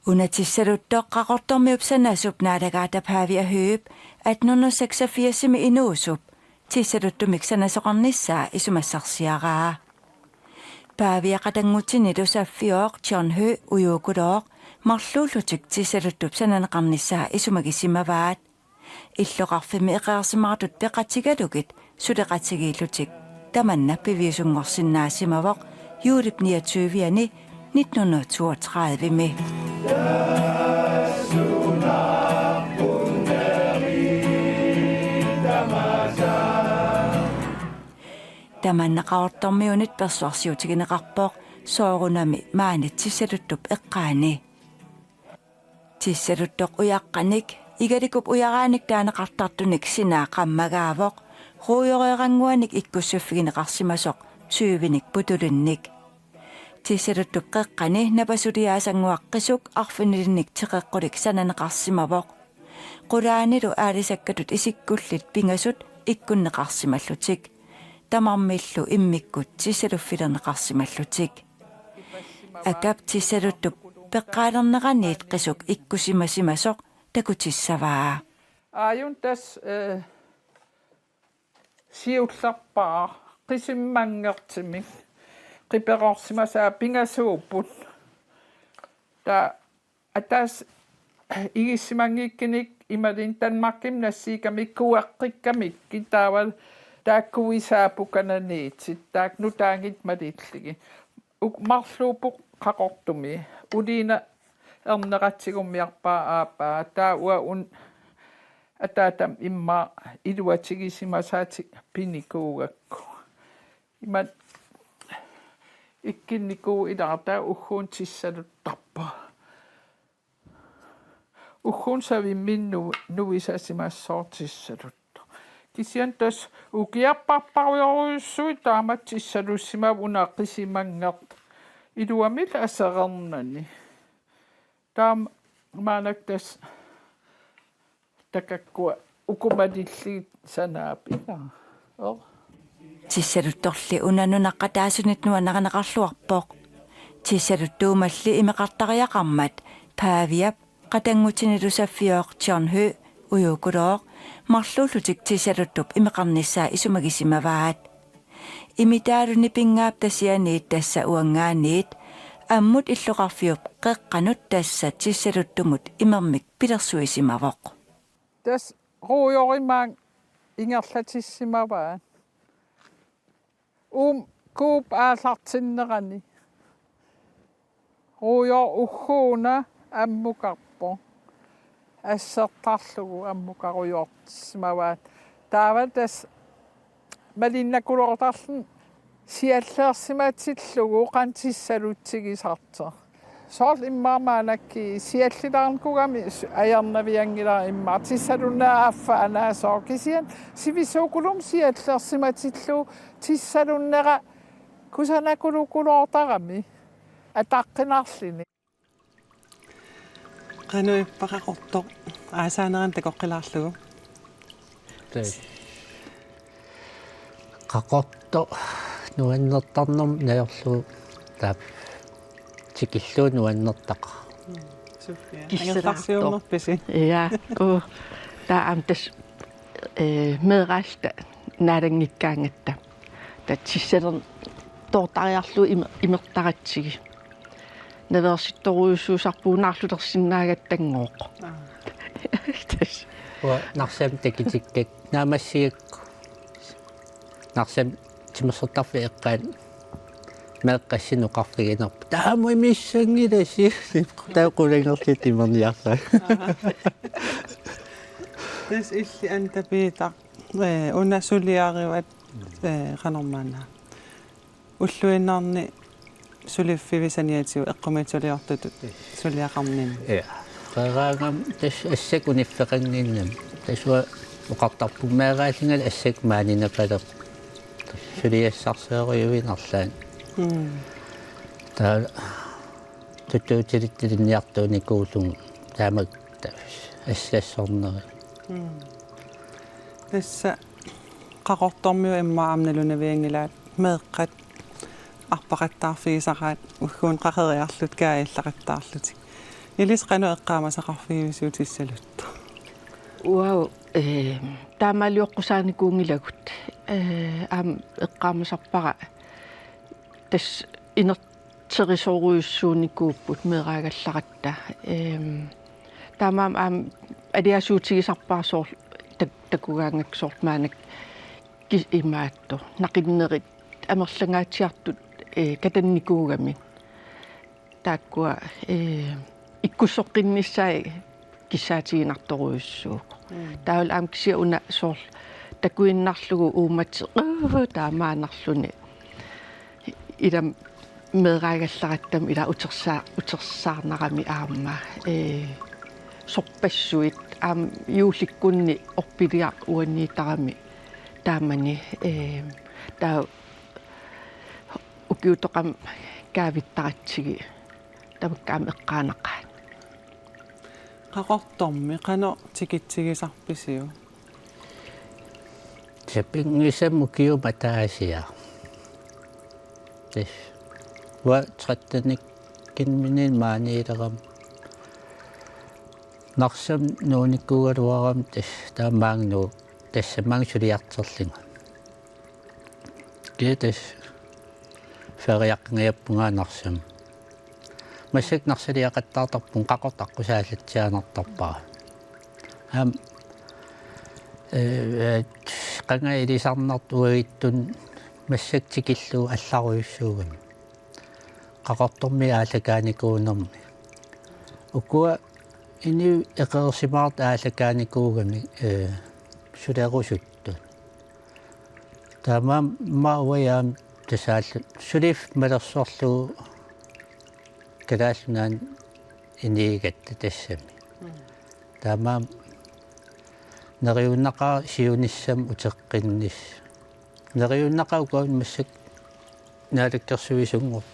Unatissaruttoqqaqortormiup sanasup naalaгаата паавиа хüüп 1886 инуусуп тиссалуттумик санасоқарнissaa исумассарсиараа паавиа қатангутсини лусаффиоқ John Hø уюукулооқ марлууллутик тиссалуттуп сананеқарнissaa исумагисимаваат иллоқарфими эқарсимаратут пеқатигалугит сулеқатигииллутик таманна пивиусунгорсиннаасимавоқ юулип 29-ани 1932-ми таманнақаортормиунит персуарсиутигинеқарпоқ соорунами маанит тиссалуттуп эққаани тиссалуттоқ уяққаник игаликуп уярааник таанеқартартуник синаа қаммагаавоқ руйореерангуаник иккуссуффигинеқарсимасоқ 20-ник путулунник тиссалуттуп қеққани напасулиаасангуаққисук арфинилинник теқеққулик сананеқарсимавоқ қулаанилу аалисаккатут исиккуллит пингасут иккуннеқарсималлутик тамармиллу иммиккут тиссалуффилернеқарсималлутик акап тиссалуттуп пеққаалернеқаниит қисук иккусимасимасоқ такутиссаваа ааюн тас сиулларпаа қисиммангертимик қиперорсимасаа пингасууппут та атас игиссимангиккиник ималин танмарким нассиикамик куаққиккамик китаавал тааккуисаапукананиитсит таакнутаангит малиллиги марлуупоқ қақортуми улиина эрнеқатсигуммиарпаа аапаа таа уа ун атаатам имма илуатигисимасаати пиникуугакку имат иккинникуу илаартаа уггуун тиссалуттарпа уггуун савимминну нуисасимассоортиссалутто кисиан тас укиарпарпаруйоруйуссуи таамат тиссалуссимав унааққисимангерт илуамил асерернани таам маанак тас такаккуа укумалиллигит санаапига тиссалутторли унанунаққатаасунит нуанеранеқарлуарпоқ тиссалуттуумалли имеқартариақармат паавиап қатангутинилусаффиоқ John Hø уюукулооқ марлууллутик тиссалуттуп имеқарнissaa исумагисимаваат имитаалуни пингаап тасианиит тасса уангааниит аммут иллоқарфиуп қеққанут тасса тиссалуттумут имермик пилерсуисимавоқ тас руйоримаан ингерлатиссимаваа кууп аалартиннерани руйо уххууна аммукарпо ассертарлугу аммукаруйортиссимаваат таавал тас малиннакулортарлун сиаллеерсимаатиллугу qantissалутсигисартер соол иммаамаанакки сиаллилаарнкугами аярнавиангилаа имма тиссалунаа аффаанаасоо кисиан сивисуукулум сиаллеерсиматиллу тиссалуннера кусанакулукулоортарами атаққинарлини qanui paqaqortoq aasaaneran takoqqilaarlugu qaqorto nuannertarnum nayorlu taap tikilluu nuannertaqa kissalaarsiunerpisi ja tаа амтас медралта наалангиккаангатта татсиссалер тоортариарлу имертаратсиги наверситторуйуссуусарпуунаарлулерсиннаагаттангооқ ва нарсам такитиккак наамассиакку нарсам тимассортарфи эққаан меэққассинуқарфигинерпа таамуи миссангиласи таақулангерли тимерниарсаа тэс илли антапиита унасулиариват qanорmaana уллуиннаарни сулиффивисаниатиу эққумитсулиортутут сулиақарнин я qaraagam tas assак униффеқангиннам тасуа уқартарпумаагаалингал assак маанинапалеқ сулиассарсееруйуинарлаан таа tuttuutirittiliniartuunikkuullugu taamak ассассорнери тасса qaqortormiu imma amnalunavиангилаат меэккат арпақаттаарфигисақаат уггуун qaqeriarlut кааллақаттаарлутик илис qanu eqqaamasaqarfigisuutissалутта уау таамаалиоққусааникуунгилагут аам эққаамасарпара тас инертерисоруйуссууникууппут меэраагалларатта таамаам аам алиасуутигисарпаасоор такугаангаксоорт маанак кис имаатто нақиннерит амерлангаатсиартут катанникуугами тааккуа иккуссоққиннссаа киссаатигинарторуйуссуук таавал аам кися уна соор такуиннарлугу уумати таамаанарлуни илам меэраагаллараттам ила утерсаарнарами аама сорпассуит аам юуликкунни орпилиа уанниитарами таамани таа укиутоқам каавиттаратсиги тамаккаам эққаанақаа qaqortormi qano tikitsиgisarpisiu сапингисамму киуматаасиа тэс ва траттаник кинминин маанилерам нарсам нууниккугалуарам тэс таамаангну тассамаан сулиартерлинга киэтэс фериақнгиаппунгаа нарсам масик нарсалиақаттаартарпун қақортаққусаалатсианартарпаа ам qangailисарнартуагиттун массактикиллуу алларуйуссуугами qaqortormi аалакааникуунерми укуа ини эқерсимаарт аалакааникуугами сулерусутту тамам мауяам тасааллу сулиф малерсорлуу калааллунаан инигатта тассами тамам нериуннақаа сиуниссам утеққиннис нериуннақаа укаун массак наалаккерсуисунгор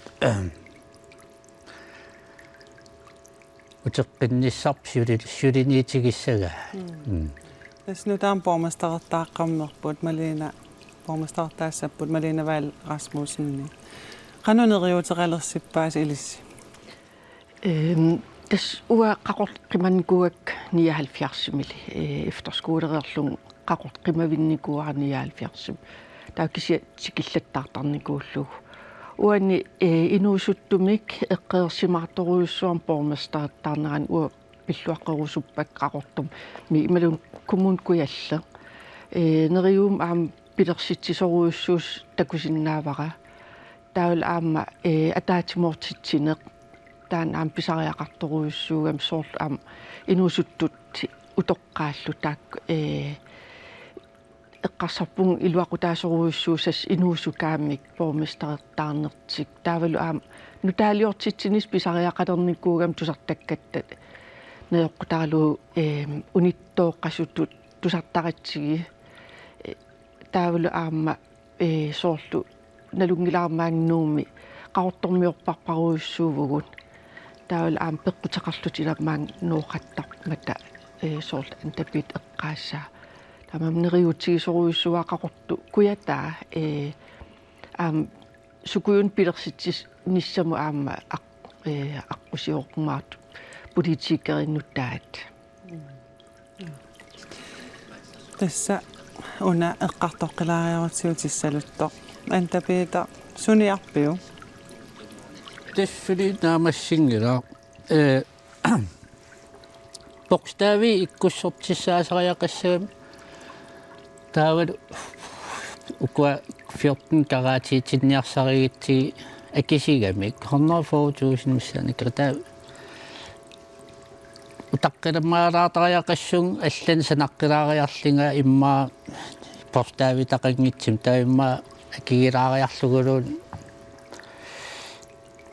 утеққинниссарп сулиниитигиссага тасну таам пормастартааққаммерпут малина пормастартаассаппут малина ваал Расмусенни qanu neriuteqalersippaaس ilissi тас уа qaqorqimannikuak 79-мили efterskolererlung qaqorqimavинникуарниаалфиарсим тааккися тикиллаттаартарникууллуг уани инуусуттумик эққеерсимаарторуйуссуам пормастартаарнеран уа пиллуаққерусуппак qaqortum ми ималун коммун куялла нериум аам пилерситсисоруйуссуус такусиннаавара таул аама атаатимоортитсинеқ таан аам писариақарторуйуссуугам соор аам инуусуттут утоққааллу таак эққарсарпун илуақутаасоруйуссуусас инуусукаамик пормистерертаарнертик таавалу аам нутаалиортитсинис писариақалерникуугам тусартаккаттат неоққутаалу униттооққасутут тусартаратсиги таавалу аама соорлу налунгилаармаангнууми qaqortormiorparparuissuuvugут таавал аам пеққутеқарлут иламаан нуоқаттармата соорл антапит эққаассаа тамам нериутигисоруйуссуаа qaqortu куятаа аам сукуйун пилерситсис ниссаму аама аққусиоққумаат политикериннуттаат тасса уна эққартоққилаариорутсиутиссалутто антапита суниарпиу тассули наамассингила бокстави иккуссортиссаасариақассагам таавал укуа 14 караатиитинниарсаригитси акисигамик 140.000 миссаниката утаққиламмаалаатариақассун аллан санаққилаариарлинга имма бокстави тақангитсим таимма акигилаариарлугулуун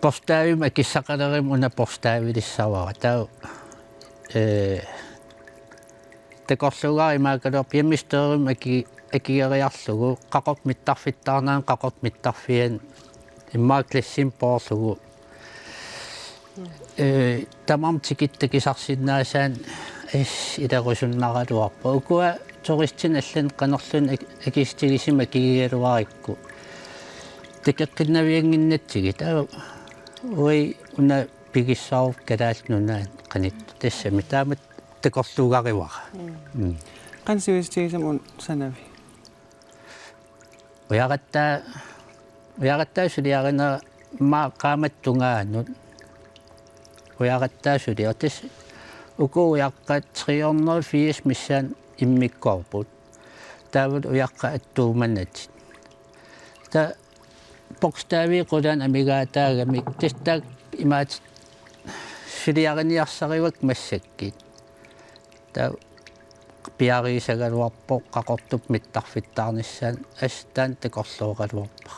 бокстави акиссақалерим уна бокставилиссавара таа такорлугаа имаакалуар пиамистерим акигериарлугу qaqort mittarfittaarnaan qaqort mittarfian иммаа классим поорлугу Tamam tikittakisarsinnaasaan ilarusunnaruarpa ukua turistin allan qanerlun akistigisima kigigaluarikku tikekkinnavianginnatsigit ui una pigissaarut kalaalnunaan qanittu tassami taamat takorluugariwara qansuistigisam un sanavi uyarattaa suliarina ma qaamattungaanut uyarattaa otis uku uyaqqat 380 missaan immikkorput taavut uyaqqa attuumanat ta bogstavi qudan amigaataagamik tistak imaat suliariniarsariwak massakkit ta piariisagaluarpo qaqortup mittarfittaarnissaan astaan takorluuqaluarpa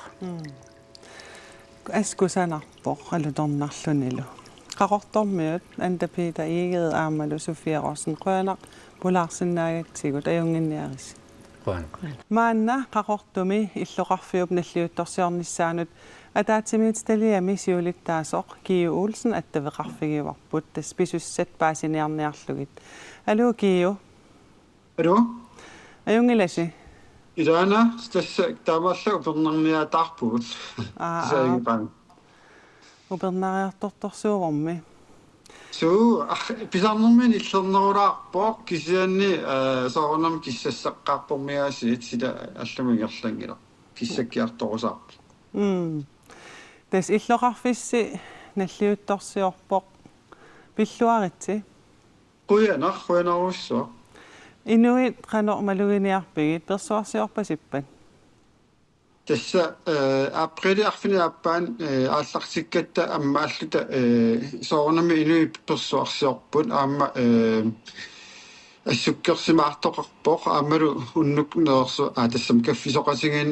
askusanarpoq alutornarlunilu qaqortormiut antapita iiged aamalu Sofia-Rossen quanaq pulaarsinnaagatsigut ajunginniaris maanna qaqortumi illoqarfiup nalliuttorsiornissaanut ataatimiut taliami siulittaasoq Kiu Olsen attaveqarfigiuarput tas pisussat paasiniarniarlugit alu Kiu Hallo? ajungilasi Idana, tässä tamassa upernerniataarpugut. Saagipang. Upernariartortorsuurummi. Pisarnermin illernerulaarpoq kisianni soornam kissassaqqaarpormiaasiit sila allumigerlangila. Kissakkiartorusaarpu. Tas illoqarfissi nalliuttorsiorpoq pilluaritsi. Quyanarussuaq. Inuit qanor maluginiarpigit persuarsiorpasippat. Tässä aprili arfini appaan aallarsikkatta ammaalluta soornami inui persuarsiorput aamma assukkersimaartoqarpoq aammalu unnukneersu tassam kaffisoqasigin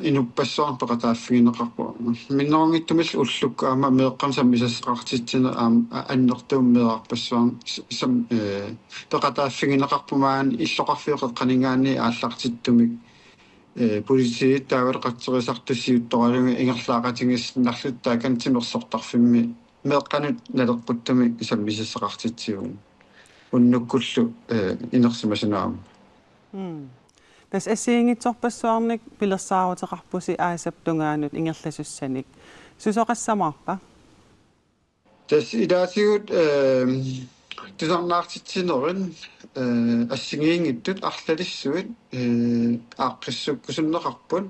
inuppassorn peqataaffigineqarpu minnerngittumill ullukku aamma meeqqam sammisasseqartitsina annertuummeeqarpassuarn sam peqataaffigineqarpumaan illoqarfiuqeqqaningaanni aallartittumik poliisiit taawal qatserisartussiuttoralungi ingerlaaqatingisnarluttaa kantimersortarfimmi meeqqanut nalerputtumi sammisasseqartitsiugun unnukkullu inersimasinaam tas asiingitsorpassuarnik pilersaaruteqarpusi aasaptungaanut ingerlasussanik susoqassamaarpa tas ilaasigut tisarnaartitsinerin ассигиингиттут арлалиссуит ааққиссуккусуннеқарпут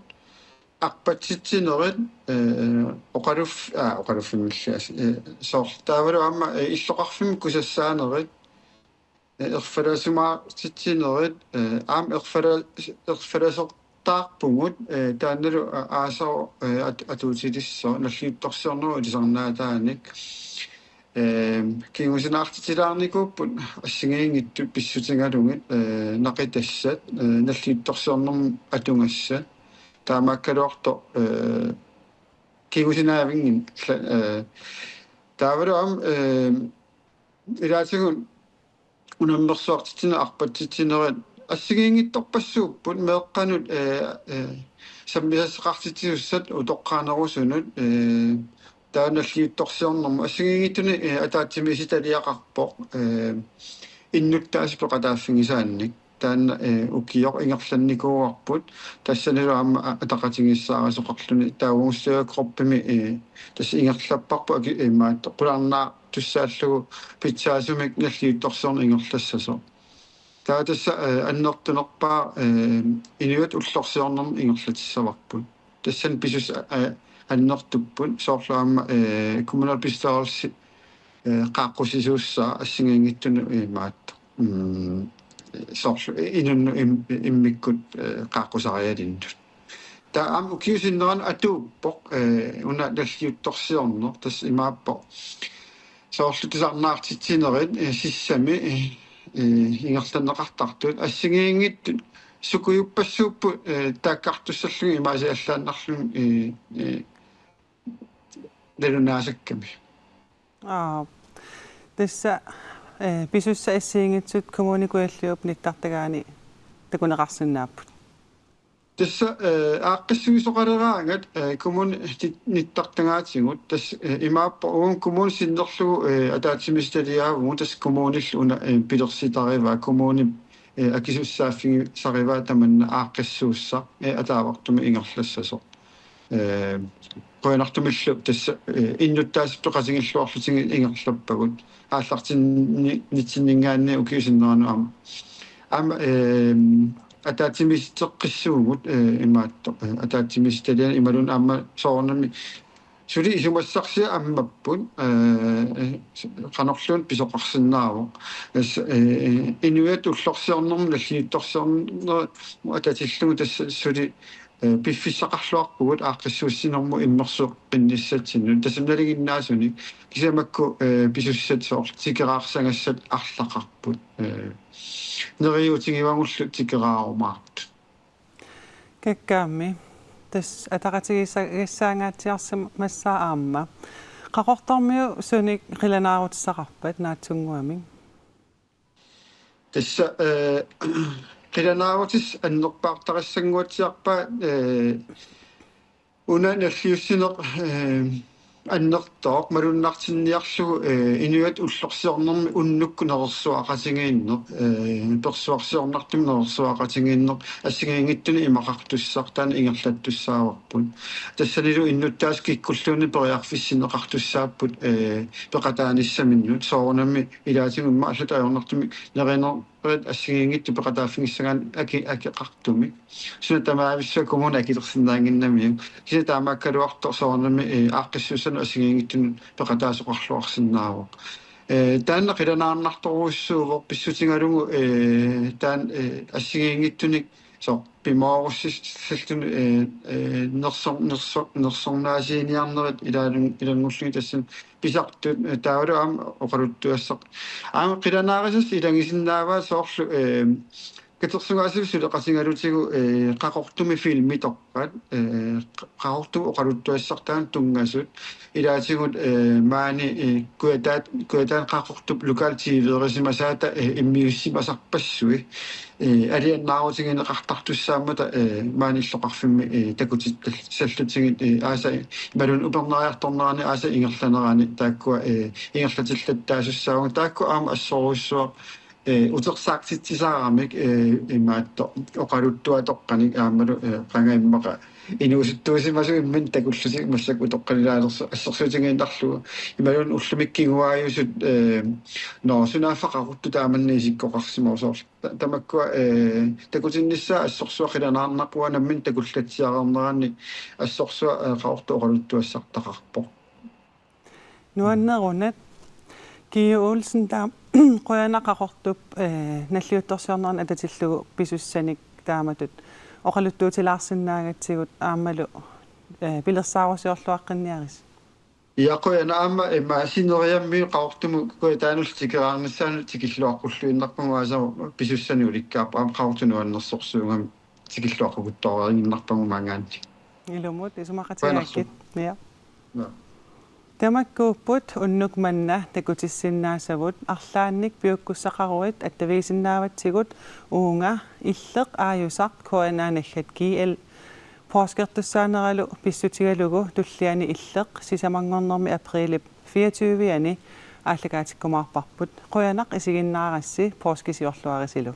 арпатситсинерит оқалуффимиллаас соортаавалу аама иллоқарфим кусассаанерит ерфаласумаартитсинерит аам ерфаласертаарпугут таанналу аасоо атуутилиссоо наллиутторсиорнеру илисарнаатааник кингусинаартитилаарникууппут ассигиингиттут писсутингалугит нақитассат наллиутторсиорнерм атунгасса таамааккалуарто кингусинаавингин таавалуам илаатигун унаммерсуартитина арпатситсинерит ассигиингитторпассууппут меэққанут саммисассеқартитсуссат утоққаанерусунут таанналлиутторсиорнэрму ассигингиттуни атаатсимиситалиақарпоқ иннуттааси пеқатааффигисаанник таанна укиоқ ингерланникууарпут тассаналу аама атақатингиссаарасоқарлуни таагунгуссуакроппими тасса ингерлаппарпу маат қулаарнаа туссааллугу питсаасумик наллиутторсиорн ингерлассасо таа тасса аннертунерпаа инуат уллорсиорнэрм ингерлатиссаварпут тассан писус аннертуппут соорлаама коммунал пистаарси qaqqusisuussaa assingингиттуну маат соорлу инунну иммиккут qaqqusarialиnnут таа ам укиусиннеран атууппоқ уна наллиутторсиорнер тас имааппо соорлу тисарнаартитсинерит сиссами ингерланнеқартартут ассигиингиттут сукуйуппассууппу тааккартуссаллуги имаасиаллааннарлун лелунаасакками тасса писусса ассиингитсут коммуникуаллиуп ниттартагаани такунеқарсиннааппут tässä aaqqissuisoqaleraangat kumun nittaqtangaatigut tas imaappa uun kumun sinnerlugu ataatsimistaliaavugu tas kumunillu una pilersitariva kumuni akisussaaffigi sarivaa tamanna aaqqissuussa ataavartumi ingerlassaso qoyanartumillu tassa innuttaasiptu qasingilluarlutigi ingerlappagut aallartinni nitsinningaanni ukiusinneranu ama атаатимистеққиссуугут имаатто атаатимисталиан ималун аама соорнами сули исумассарсиа аммаппут qanorluun pisoqarsinnaavo as inuit ullorsiornermu наллиутторсиорнер ататиллугу тасса сули пиффиссақарлуарпугут ааққиссууссинерму иммерсуq qinnissatsinu тассамналигиннаасуни кисамакку писуссат соор тикераарсангассат арлақарпут neriutigivangullу tikeraarumart kakkaammi tas ataqatigissaangaatiarsam massaa aamma qaqortormiu sunik qilanaarutsaqarpat naatsunguami tassa qilanaarutis annerpaartaqassanguatiarpa una nalliussineq аннертоқ малуннартинниарлугу инуат уллорсиорнерми уннукку нерсуақатингииннеқ персуарсиорнартуми нерсуақатингииннеқ ассигингиттуни имақартуссартаана ингерлаттуссааварпут тассанилу иннуттаас киккуллууни периарфиссинеқартуссааппут пеқатааниссаминнут соорнами илаатингумма аллатаажорнартуми неринер ассигингитту пеқатааффигиссагаан акеқартуми сунатамаависсуа коммуна акилерсиннаангиннами киса таамааккалуартор соорнами ааққиссуусана ассигингиттун пеқатаасоқарлуарсиннаавоқ таанна қиланаарнарторуссуувоқ писсутингалугу таан ассигингиттуник со пимооруссиллун нерсорнаасиниарнерит илангуллуги тассан писартут таавалу аама оқалуттуассақ аама қиланаарисас илангисиннааваа соорлу катерсугаасив сулеқасингалутигу қақортуми филми тоққат қақорту оқалуттуассартаан тунгасут илаатигут маани куатаан қақортуп локал тиверисимасаата иммиуссимасарпассуи алианнаарутигинеқартартуссаамата мааниллоқарфимми такутиттал саллутигит ааса малун упернериарторнерани ааса ингерланерани тааккуа ингерлатиллаттаасуссаагун таакку аама ассоруссуа утерсаактитсисаарамик имаатто оқалуттуа тоққаник аамалу қангаиммақа инуусуттуусимасу иммин такуллуси массаку тоққалилаалерсу ассерсуутингииннарлугу ималун уллумиккигуааюсут норсунааффақарутtu тааманни исиккоқарсимаусоор тамаккуа такутинниссаа ассорсуа қиланаарнарпуа наммин такуллатсиарернеранни ассорсуа қаорто оқалуттуассартақарпо нуаннерунат киуулсин таа qoyanaqaqortup nalliuttorsiorneran atatillугу писуссаник тааматут оқалуттуутилаарсиннаагатсигут аамалу пилерсаарусиорлуаққинниарис иақояна аама синериамми qaortumu коитаанул тикераарнассаanu тикиллуаққуллуиннарпамуасаа писуссани уликкаапа аама qaortunu аннерсорсуугам тикиллуаққугуттоораиннарпаму маангаанти илумут исумақатигааккит миа тамаккууппут уннук манна такутиссиннаасавут арлаанник пиуккуссақаруит аттависиннааватсигут уунга иллеқ ааюсақ коанааналлат киэл пооскертуссаанералу писсутигалугу туллиани иллеқ сисамангорнерми априлип 24-ани ааллагаатиккумаарпарпут қоянақ исигиннаарасси пооскисиорлуарисилу